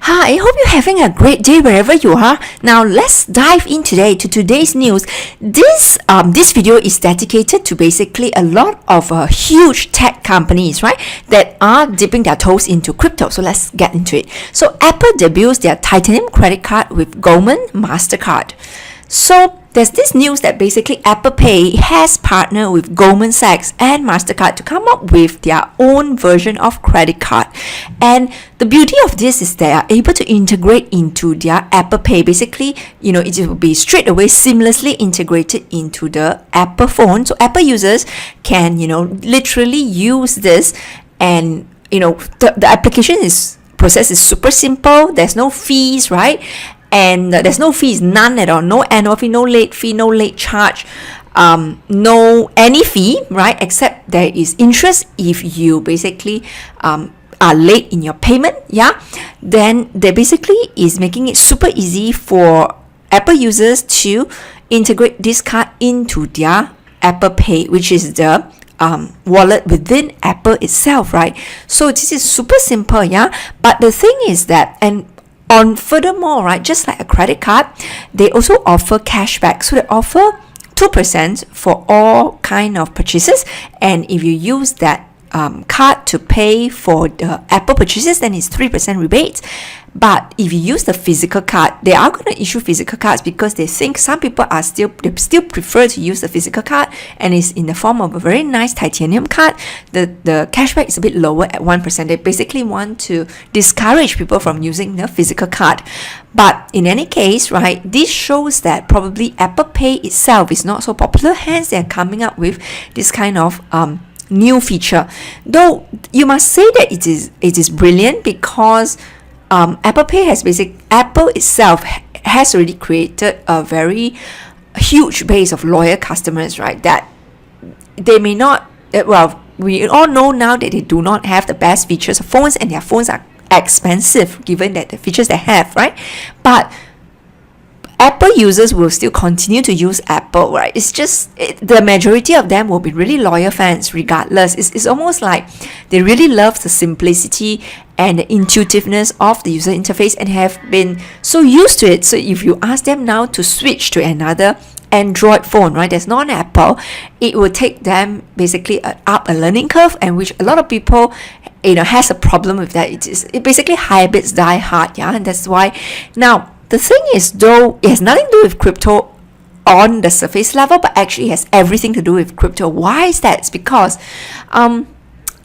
Hi, I hope you're having a great day wherever you are. Now let's dive in today to today's news. This video is dedicated to basically a lot of huge tech companies, right, that are dipping their toes into crypto. So let's get into it. So Apple debuts their Titanium credit card with Goldman Mastercard. So there's this news that basically Apple Pay has partnered with Goldman Sachs and MasterCard to come up with their own version of credit card. And the beauty of this is they are able to integrate into their Apple Pay. Basically, it will be straight away seamlessly integrated into the Apple phone. So Apple users can, literally use this, and, the application process is super simple. There's no fees, right? And there's no fees, none at all, no annual fee, no late fee, no late charge, no any fee, right? Except there is interest if you basically are late in your payment, yeah? Then they basically is making it super easy for Apple users to integrate this card into their Apple Pay, which is the wallet within Apple itself, right? So this is super simple, yeah? But the thing is that, furthermore, right, just like a credit card, they also offer cashback. So they offer 2% for all kind of purchases, and if you use that card to pay for the Apple purchases, then it's 3% rebates. But if you use the physical card, they are going to issue physical cards because they think some people still prefer to use the physical card, and it's in the form of a very nice titanium card. The cashback is a bit lower at 1%. They basically want to discourage people from using the physical card. But in any case, right, this shows that probably Apple Pay itself is not so popular, hence they're coming up with this kind of new feature. Though you must say that it is brilliant because Apple itself has already created a very huge base of loyal customers, right? That they may not, we all know now that they do not have the best features of phones, and their phones are expensive given that the features they have, right? But Apple users will still continue to use Apple, right? It's just the majority of them will be really loyal fans regardless. It's almost like they really love the simplicity and the intuitiveness of the user interface and have been so used to it. So if you ask them now to switch to another Android phone, right, that's not Apple, it will take them basically up a learning curve, and which a lot of people has a problem with that. It basically habits die hard, yeah, and that's why now. The thing is, though, it has nothing to do with crypto on the surface level, but actually has everything to do with crypto. Why is that? It's because,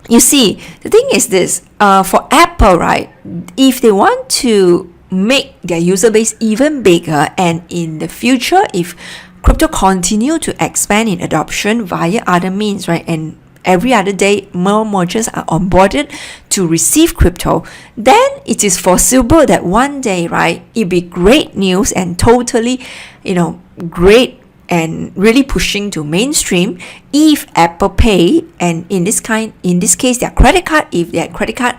you see, the thing is this, for Apple, right, if they want to make their user base even bigger, and in the future, if crypto continue to expand in adoption via other means, right, and every other day more merchants are onboarded to receive crypto, then it is foreseeable that one day, right, it'll be great news and totally, great and really pushing to mainstream if Apple Pay, and in this case their credit card, if their credit card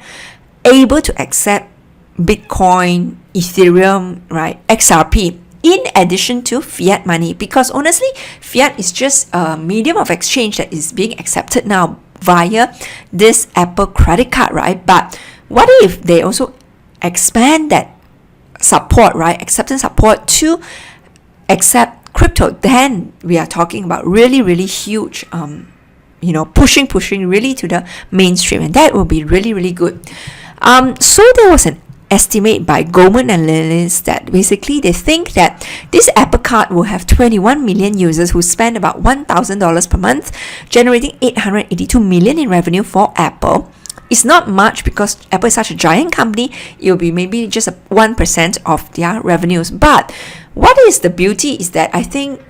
able to accept Bitcoin, Ethereum, right, XRP, in addition to fiat money, because honestly, fiat is just a medium of exchange that is being accepted now via this Apple credit card, right? But what if they also expand that support, right, acceptance support to accept crypto? Then we are talking about really, really huge, pushing really to the mainstream, and that will be really, really good. So there was an estimate by Goldman analysts that basically they think that this Apple card will have 21 million users who spend about $1,000 per month, generating $882 million in revenue for Apple. It's not much because Apple is such a giant company. It will be maybe just 1% of their revenues. But what is the beauty is that I think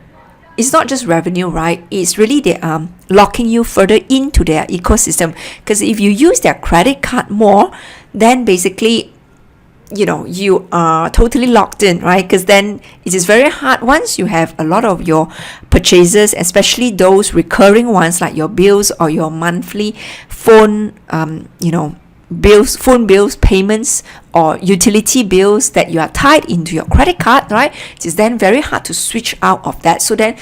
it's not just revenue, right? It's really they are locking you further into their ecosystem, because if you use their credit card more, then basically you are totally locked in, right? Because then it is very hard once you have a lot of your purchases, especially those recurring ones like your bills or your monthly phone, phone bills, payments, or utility bills that you are tied into your credit card, right? It is then very hard to switch out of that. So then,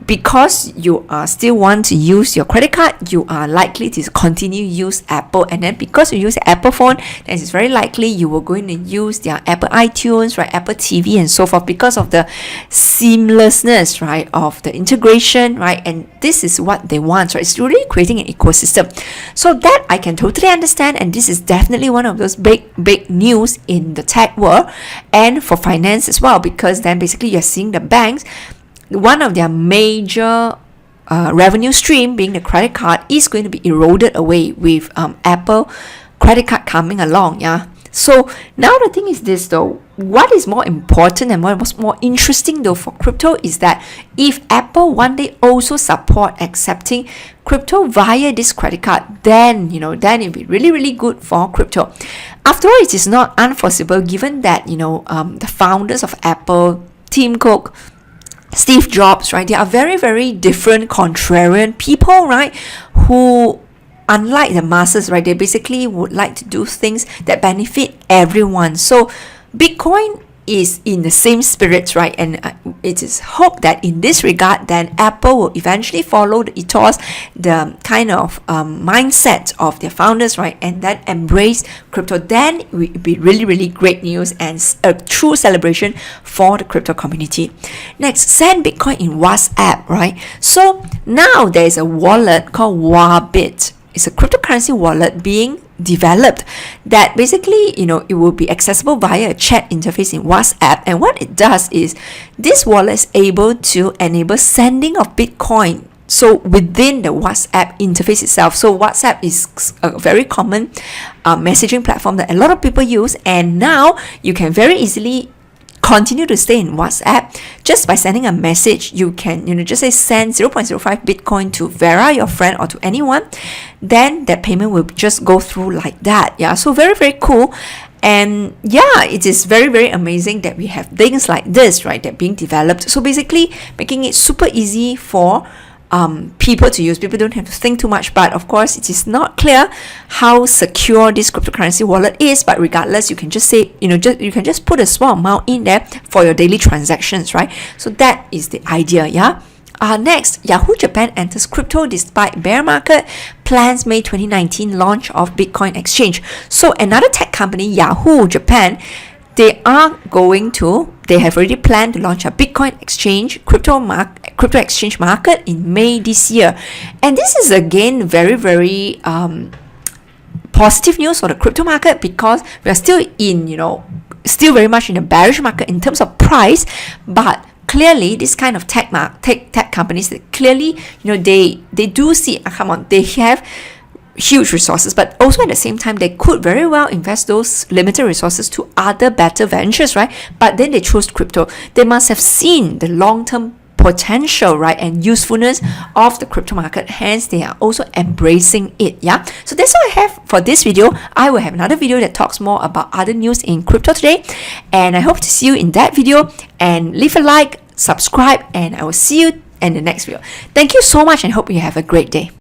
because you still want to use your credit card, you are likely to continue use Apple. And then because you use Apple phone, then it's very likely you will going to use their Apple iTunes, right, Apple TV and so forth, because of the seamlessness, right, of the integration, right? And this is what they want, right? It's really creating an ecosystem. So that I can totally understand, and this is definitely one of those big news in the tech world and for finance as well, because then basically you're seeing the banks, one of their major revenue stream being the credit card is going to be eroded away with Apple credit card coming along. Yeah. So now the thing is this though, what is more important and what was more interesting though for crypto is that if Apple one day also support accepting crypto via this credit card, then then it'll be really good for crypto. After all, it is not unforeseeable given that the founders of Apple, Tim Cook, Steve Jobs, right? They are very different, contrarian people, right? Who, unlike the masses, right? They basically would like to do things that benefit everyone. So Bitcoin is in the same spirit, right? And it is hoped that in this regard, then Apple will eventually follow the ethos, the kind of mindset of their founders, right? And then embrace crypto. Then it will be really great news and a true celebration for the crypto community. Next, send Bitcoin in WhatsApp, right? So now there is a wallet called Wabit. It's a cryptocurrency wallet being developed that basically it will be accessible via a chat interface in WhatsApp. And what it does is this wallet is able to enable sending of Bitcoin, so within the WhatsApp interface itself. So WhatsApp is a very common messaging platform that a lot of people use, and now you can very easily continue to stay in WhatsApp just by sending a message. You can just say send 0.05 Bitcoin to Vera, your friend, or to anyone, then that payment will just go through like that. Yeah, so very cool. And yeah, it is very amazing that we have things like this, right, that being developed. So basically making it super easy for people to use. People don't have to think too much, but of course it is not clear how secure this cryptocurrency wallet is. But regardless, you can just say you can just put a small amount in there for your daily transactions, right? So that is the idea. Yeah. Next, Yahoo Japan enters crypto despite bear market, plans May 2019 launch of Bitcoin exchange. So another tech company, Yahoo Japan, they have already planned to launch a Bitcoin exchange, crypto exchange market in May this year. And this is again very positive news for the crypto market, because we are still still very much in a bearish market in terms of price. But clearly this kind of tech companies, that clearly they do see, they have huge resources, but also at the same time they could very well invest those limited resources to other better ventures, right? But then they chose crypto. They must have seen the long-term potential, right, and usefulness of the crypto market, hence they are also embracing it. Yeah, so that's all I have for this video. I will have another video that talks more about other news in crypto today, and I hope to see you in that video. And leave a like, subscribe, and I will see you in the next video. Thank you so much and hope you have a great day.